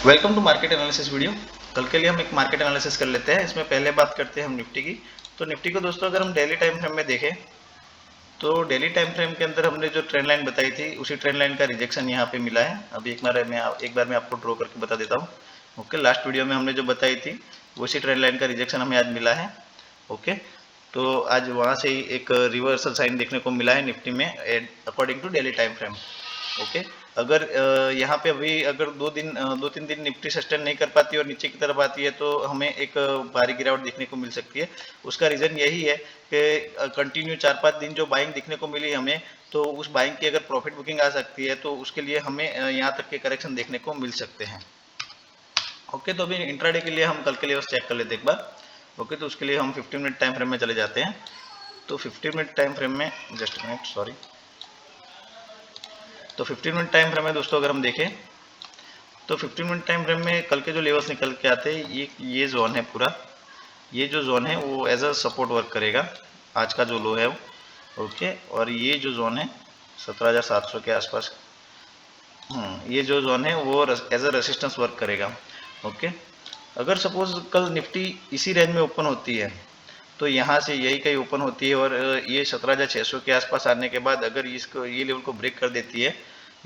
Welcome to market analysis video. कल के लिए हम एक मार्केट एनालिसिस कर लेते हैं। इसमें पहले बात करते हैं हम निफ्टी की। तो निफ्टी को दोस्तों अगर हम डेली टाइम फ्रेम में देखें तो डेली टाइम फ्रेम के अंदर हमने जो ट्रेंड लाइन बताई थी उसी ट्रेंड लाइन का रिजेक्शन यहाँ पे मिला है। अभी एक बार मैं आपको ड्रॉ करके बता देता हूँ। ओके, लास्ट वीडियो में हमने जो बताई थी उसी ट्रेंड लाइन का रिजेक्शन हमें आज मिला है। ओके, तो आज वहाँ से ही एक रिवर्सल साइन देखने को मिला है निफ्टी में according to daily time frame. Okay, अगर यहाँ पे अभी अगर 2-3 दिन निफ्टी सस्टेन नहीं कर पाती और नीचे की तरफ आती है तो हमें एक भारी गिरावट देखने को मिल सकती है। उसका रीज़न यही है कि कंटिन्यू 4-5 दिन जो बाइंग देखने को मिली हमें, तो उस बाइंग की अगर प्रॉफिट बुकिंग आ सकती है तो उसके लिए हमें यहाँ तक के करेक्शन देखने को मिल सकते हैं। ओके, तो अभी इंट्राडे के लिए हम कल के लिए बस चेक कर लेते एक बार। ओके, तो उसके लिए हम 15 मिनट टाइम फ्रेम में चले जाते हैं। तो 15 मिनट टाइम फ्रेम में जस्ट मिनट सॉरी तो 15 मिनट टाइम फ्रेम में दोस्तों अगर हम देखें तो 15 मिनट टाइम फ्रेम में कल के जो लेवल्स निकल के आते हैं ये जोन है पूरा। ये जो जोन है वो एज अ सपोर्ट वर्क करेगा, आज का जो लो है वो। ओके, और ये जो जोन है 17,700 के आसपास, ये जो जोन है वो एज अ रेसिस्टेंस वर्क करेगा। ओके, अगर सपोज कल निफ्टी इसी रेंज में ओपन होती है तो यहाँ से यही कहीं ओपन होती है और ये 17,600 के आसपास आने के बाद अगर इसको ये लेवल को ब्रेक कर देती है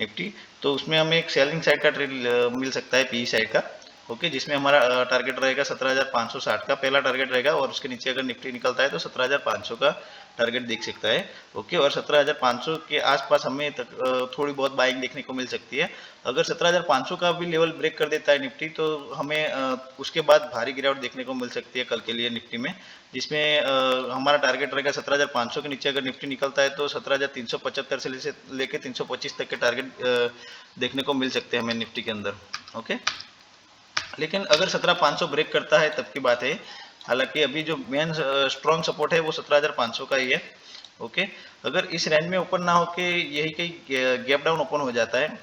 निफ्टी, तो उसमें हमें एक सेलिंग साइड का ट्रेड मिल सकता है, पी साइड का। ओके, जिसमें हमारा टारगेट रहेगा 17,560 का पहला टारगेट रहेगा, और उसके नीचे अगर निफ्टी निकलता है तो 17,500 का टारगेट देख सकता है। ओके, और 17,500 के आसपास हमें थोड़ी बहुत बाइंग देखने को मिल सकती है। अगर 17,500 का भी लेवल ब्रेक कर देता है निफ्टी तो हमें उसके बाद भारी गिरावट देखने को मिल सकती है कल के लिए निफ्टी में, जिसमें हमारा टारगेट रहेगा 17,500 के नीचे अगर निफ्टी निकलता है तो 17,375 से लेके 325 तक के टारगेट देखने को मिल सकते हैं हमें निफ्टी के अंदर। ओके, लेकिन अगर 17,500 ब्रेक करता है तब की बात है। हालांकि अभी जो मेन स्ट्रॉन्ग सपोर्ट है वो 17,500 का ही है। ओके, अगर इस रेंज में ओपन ना होके यही कहीं गैप डाउन ओपन हो जाता है,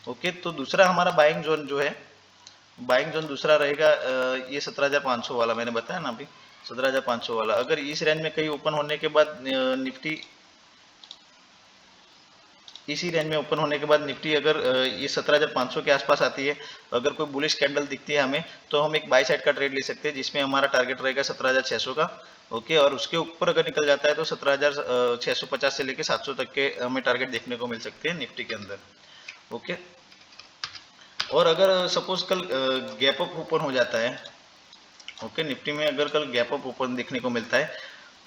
ओके, तो दूसरा हमारा बाइंग जोन जो है, बाइंग जोन दूसरा रहेगा ये 17,500 वाला मैंने बताया ना अभी, 17,500 वाला। अगर इस रेंज में कहीं ओपन होने के बाद निफ्टी इसी रेंज में ओपन होने के बाद निफ्टी अगर ये 17,500 के आसपास आती है, अगर कोई बुलिश कैंडल दिखती है हमें, तो हम एक बाई साइड का ट्रेड ले सकते हैं जिसमें हमारा टारगेट रहेगा 17,600 का। ओके, और उसके ऊपर अगर निकल जाता है तो 17,650 से लेकर 700 तक के हमें टारगेट देखने को मिल सकते हैं निफ्टी के अंदर। ओके, और अगर सपोज कल गैप अप ओपन हो जाता है, ओके, निफ्टी में अगर कल गैप अप ओपन देखने को मिलता है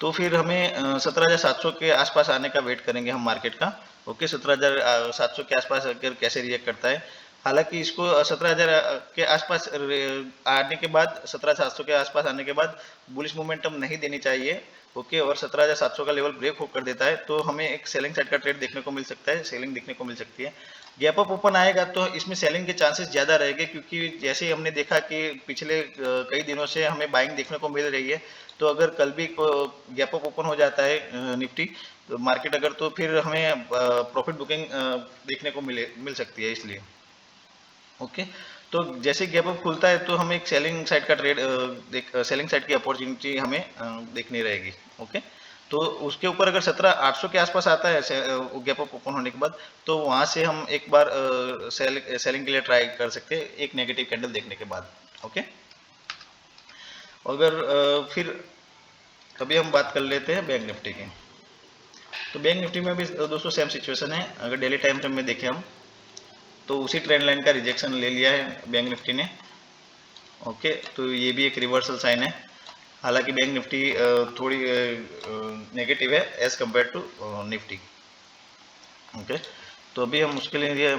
तो फिर हमें 17,700 के आसपास आने का वेट करेंगे हम मार्केट का। ओके, 17,700 के आसपास अगर कैसे रिएक्ट करता है। हालांकि इसको 17,000 के आसपास आने के बाद, 17,700 के आसपास आने के बाद बुलिश मोमेंटम नहीं देनी चाहिए। ओके, और 17,700 का लेवल ब्रेक होकर देता है तो हमें एक सेलिंग साइड का ट्रेड देखने को मिल सकता है, सेलिंग देखने को मिल सकती है। गैप अप ओपन आएगा तो इसमें सेलिंग के चांसेस ज़्यादा रहेंगे, क्योंकि जैसे ही हमने देखा कि पिछले कई दिनों से हमें बाइंग देखने को मिल रही है, तो अगर कल भी गैप अप ओपन हो जाता है निफ्टी तो मार्केट अगर, तो फिर हमें प्रॉफिट बुकिंग देखने को मिल सकती है इसलिए। ओके, तो जैसे गैप अप खुलता है तो हमें एक सेलिंग साइड का ट्रेड सेलिंग साइड की अपॉर्चुनिटी हमें देखनी रहेगी। ओके, तो उसके ऊपर अगर 17,800 के आसपास आता है गैप अप ओपन होने के बाद, तो वहां से हम एक बार सेलिंग के लिए ट्राई कर सकते हैं एक नेगेटिव कैंडल देखने के बाद। ओके, अगर फिर अभी हम बात कर लेते हैं बैंक निफ्टी की। तो बैंक निफ्टी में भी दोस्तों सेम सिचुएशन है। अगर डेली टाइम फ्रेम में देखें हम तो उसी ट्रेंड लाइन का रिजेक्शन ले लिया है बैंक निफ्टी ने। ओके, तो ये भी एक रिवर्सल साइन है। हालांकि बैंक निफ्टी थोड़ी नेगेटिव है as compared to Nifty. Okay, तो अभी हम उसके लिए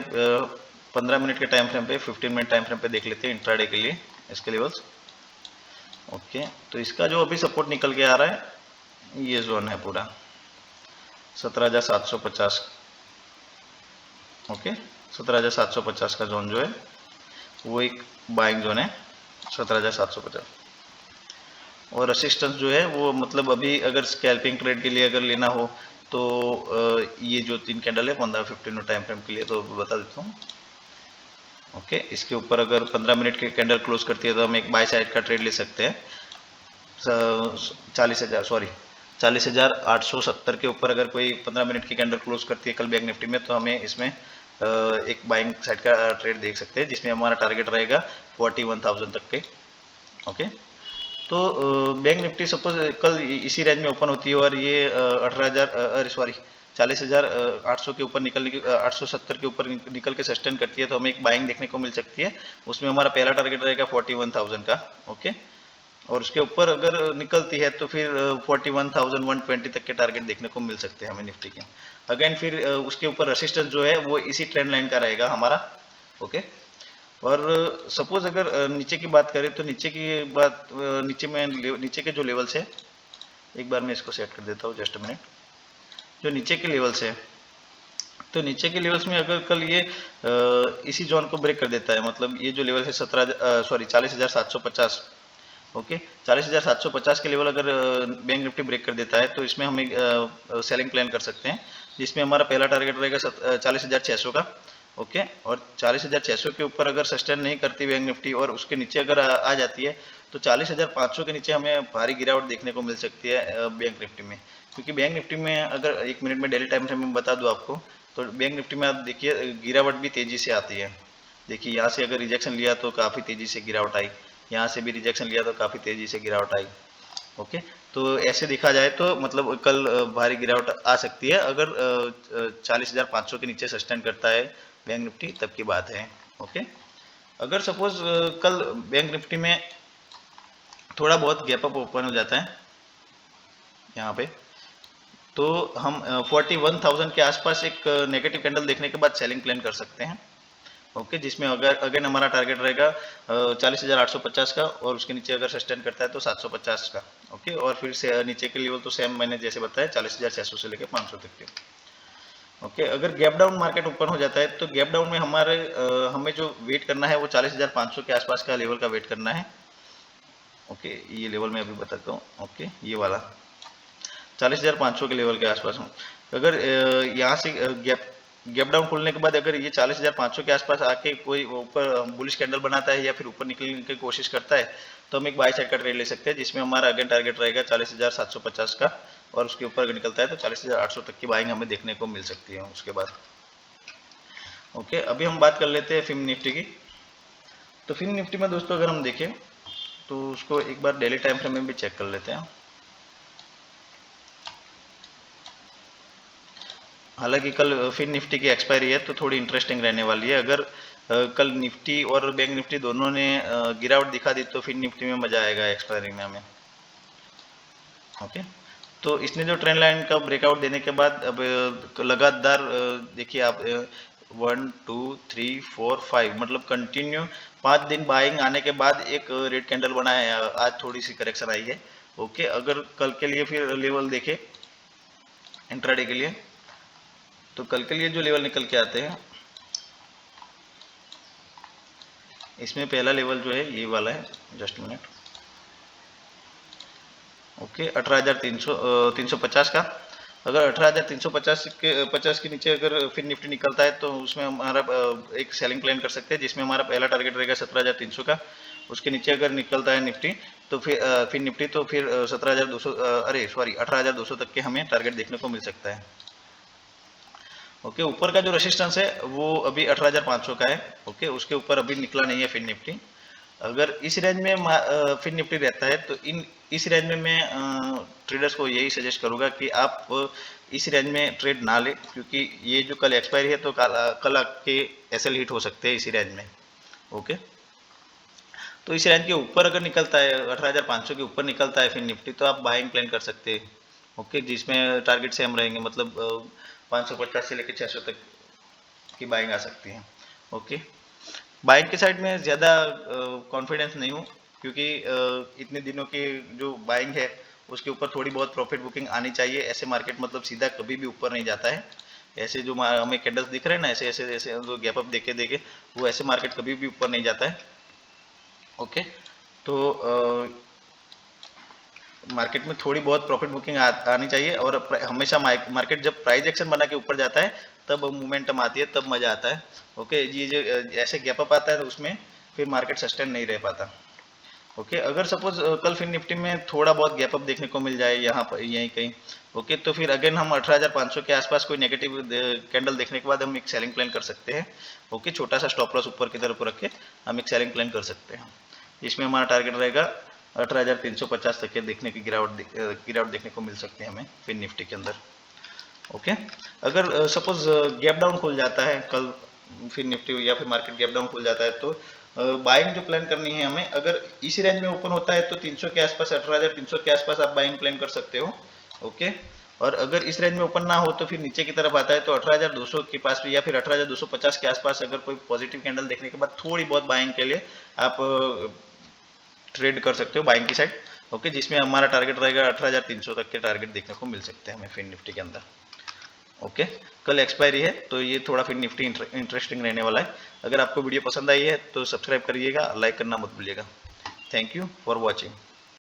15 मिनट के टाइम फ्रेम पे, 15 मिनट टाइम फ्रेम पे देख लेते हैं इंट्राडे के लिए इसके लेवल्स। ओके, तो इसका जो अभी सपोर्ट निकल के आ रहा है ये जोन है पूरा 17,750। ओके, 17,750 का जोन जो है वो एक बाइंग जोन है 17,750। और रेसिस्टेंस जो है वो मतलब अभी अगर स्कैल्पिंग ट्रेड के लिए अगर लेना हो तो ये जो 3 कैंडल है 15 टाइम फ्रेम के लिए तो बता देता हूँ। ओके, इसके ऊपर अगर 15 मिनट के कैंडल क्लोज करती है तो हम एक बाय साइड का ट्रेड ले सकते हैं 40,870 के ऊपर। अगर कोई 15 मिनट की कैंडल क्लोज करती है कल बैंक निफ्टी में तो हमें इसमें एक बाइंग साइड का ट्रेड देख सकते हैं, जिसमें हमारा टारगेट रहेगा 41,000 तक के। ओके, तो बैंक निफ्टी सपोज कल इसी रेंज में ओपन होती है और ये 18,000 सॉरी 40,800 के ऊपर निकलने की 870 के ऊपर निकल के सस्टेन करती है, तो हमें एक बाइंग देखने को मिल सकती है। उसमें हमारा पहला टारगेट रहेगा 41,000 का। ओके, और उसके ऊपर अगर निकलती है तो फिर 41,120 तक के टारगेट देखने को मिल सकते हैं हमें निफ्टी के। अगेन फिर उसके ऊपर रेसिस्टेंस जो है वो इसी ट्रेंड लाइन का रहेगा हमारा। ओके, और सपोज अगर नीचे की बात करें तो नीचे की बात नीचे के जो लेवल्स है, एक बार मैं इसको सेट कर देता हूँ, जस्ट मिनट। जो नीचे के लेवल्स है, तो नीचे के लेवल्स में अगर कल ये इसी जोन को ब्रेक कर देता है, मतलब ये जो लेवल है 40,750। ओके, 40,750 के लेवल अगर बैंक निफ्टी ब्रेक कर देता है तो इसमें हम एक सेलिंग प्लान कर सकते हैं, जिसमें हमारा पहला टारगेट रहेगा 40,600 का। ओके, और 40,600 के ऊपर अगर सस्टेन नहीं करती बैंक निफ्टी और उसके नीचे अगर आ जाती है तो 40,500 के नीचे हमें भारी गिरावट देखने को मिल सकती है बैंक निफ्टी में। क्योंकि बैंक निफ्टी में अगर 1 मिनट में डेली टाइम फ्रेम में बता दूं आपको, तो बैंक निफ्टी में आप देखिए गिरावट भी तेजी से आती है। देखिए यहाँ से अगर रिजेक्शन लिया तो काफ़ी तेजी से गिरावट आई, यहाँ से भी रिजेक्शन लिया तो काफ़ी तेजी से गिरावट आई। ओके, तो ऐसे देखा जाए तो मतलब कल भारी गिरावट आ सकती है अगर 40,500 के नीचे सस्टेन करता है बैंक निफ्टी, तब की बात है। ओके, अगर सपोज कल बैंक निफ्टी में थोड़ा बहुत गैप अप ओपन हो जाता है यहाँ पे, तो हम 41,000 के आसपास एक नेगेटिव कैंडल देखने के बाद सेलिंग प्लान कर सकते हैं। ओके, जिसमें अगर अगेन हमारा टारगेट रहेगा 40,850 का, और उसके नीचे अगर सस्टेन करता है तो 750 का। ओके, और फिर से नीचे के लेवल तो सेम मैंने जैसे बताया 40,600 से लेकर 500 तक के। ओके, अगर गैप डाउन मार्केट ओपन हो जाता है तो गैप डाउन में हमें जो वेट करना है वो 40,500 के आसपास का लेवल का वेट करना है। ओके, ये लेवल मैं अभी बताता हूँ। ओके, ये वाला 40,500 के लेवल के आसपास हूँ। अगर यहाँ से गैप डाउन खुलने के बाद अगर ये 40,500 के आसपास आके कोई ऊपर बुलिश कैंडल बनाता है या फिर ऊपर निकलने की कोशिश करता है, तो हम एक बाय साइड का ट्रेड ले सकते हैं, जिसमें हमारा अगेन टारगेट रहेगा 40,750 का, और उसके ऊपर अगर निकलता है तो 40,800 तक की बाइंग हमें देखने को मिल सकती है उसके बाद। ओके, अभी हम बात कर लेते हैं फिन निफ्टी की। तो फिन निफ्टी में दोस्तों अगर हम देखें तो उसको एक बार डेली टाइम फ्रेम में भी चेक कर लेते हैं। हालांकि कल फिन निफ्टी की एक्सपायरी है तो थोड़ी इंटरेस्टिंग रहने वाली है। अगर कल निफ्टी और बैंक निफ्टी दोनों ने गिरावट दिखा दी तो फिन निफ्टी में मजा आएगा एक्सपायरी में हमें। ओके, तो इसने जो ट्रेंड लाइन का ब्रेकआउट देने के बाद अब लगातार देखिए आप 1 2 3 4 5 मतलब कंटिन्यू 5 दिन बाइंग आने के बाद एक रेड कैंडल बनाया है। आज थोड़ी सी करेक्शन आई है। ओके, अगर कल के लिए फिर लेवल देखे इंट्राडे के लिए, तो कल के लिए जो लेवल निकल के आते हैं, इसमें पहला लेवल जो है ये वाला है, जस्ट मिनट। ओके, 18,350 का। अगर 18,350 के नीचे अगर फिर निफ्टी निकलता है तो उसमें हमारा एक सेलिंग प्लान कर सकते हैं, जिसमें हमारा पहला टारगेट रहेगा 17,300 का। उसके नीचे अगर निकलता है निफ्टी तो फिर निफ्टी तो फिर 17,200 अरे सॉरी 18,200 तक के हमें टारगेट देखने को मिल सकता है। ओके, ऊपर का जो रेसिस्टेंस है वो अभी 18,500 का है। ओके, उसके ऊपर अभी निकला नहीं है फिन निफ्टी। अगर इस रेंज में फिन निफ्टी रहता है तो इस रेंज में मैं ट्रेडर्स को यही सजेस्ट करूंगा कि आप इस रेंज में ट्रेड ना ले, क्योंकि ये जो कल एक्सपायरी है तो कल आपके एसएल हिट हो सकते हैं इसी रेंज में। ओके, तो इस रेंज के ऊपर अगर निकलता है 18,500 के ऊपर निकलता है फिर निफ्टी, तो आप बाइंग प्लान कर सकते हैं। ओके, जिसमें टारगेट सेम रहेंगे, मतलब 550 से लेकर 600 तक की बाइंग आ सकती है। ओके, बाइंग के साइड में ज़्यादा कॉन्फिडेंस नहीं हूँ, क्योंकि इतने दिनों की जो बाइंग है उसके ऊपर थोड़ी बहुत प्रॉफिट बुकिंग आनी चाहिए। ऐसे मार्केट मतलब सीधा कभी भी ऊपर नहीं जाता है। ऐसे जो हमें कैंडल्स दिख रहे हैं ना, ऐसे ऐसे ऐसे जो गैप अप देखे देखे, वो ऐसे मार्केट कभी भी ऊपर नहीं जाता है। ओके, तो मार्केट में थोड़ी बहुत प्रॉफिट बुकिंग आनी चाहिए, और हमेशा मार्केट जब प्राइस एक्शन बना के ऊपर जाता है तब मोमेंटम आती है, तब मजा आता है। ओके, ये जो ऐसे गैप अप आता है तो उसमें फिर मार्केट सस्टेन नहीं रह पाता। ओके, अगर सपोज कल फिर निफ्टी में थोड़ा बहुत गैप अप देखने को मिल जाए यहाँ पर यहीं कहीं, ओके, तो फिर अगेन हम 18,500 के आसपास कोई नेगेटिव कैंडल देखने के बाद हम एक सेलिंग प्लान कर सकते हैं। ओके, छोटा सा स्टॉप लॉस ऊपर की तरफ रख के हम एक सेलिंग प्लान कर सकते हैं। इसमें हमारा टारगेट रहेगा 18,350 तक के देखने की गिरावट देखने को मिल सकती है हमें फिर निफ्टी के अंदर। ओके, अगर सपोज गैप डाउन खुल जाता है कल फिर निफ्टी या फिर मार्केट गैप डाउन खुल जाता है, तो बाइंग जो प्लान करनी है हमें, अगर इसी रेंज में ओपन होता है तो 300 के आसपास, 18,300 के आसपास आप बाइंग प्लान कर सकते हो। ओके, और अगर इस रेंज में ओपन ना हो तो फिर नीचे की तरफ आता है तो 18,200 के पास या फिर 18,250 के आसपास अगर कोई पॉजिटिव कैंडल देखने के बाद थोड़ी बहुत बाइंग के लिए आप ट्रेड कर सकते हो बाइंग की साइड। ओके, जिसमें हमारा टारगेट रहेगा 18,300 तक के टारगेट देखने को मिल सकते हैं हमें फिर निफ्टी के अंदर। ओके, कल एक्सपायरी है तो ये थोड़ा फिर निफ्टी इंटरेस्टिंग रहने वाला है। अगर आपको वीडियो पसंद आई है तो सब्सक्राइब करिएगा, लाइक करना मत भूलिएगा। Thank you for watching.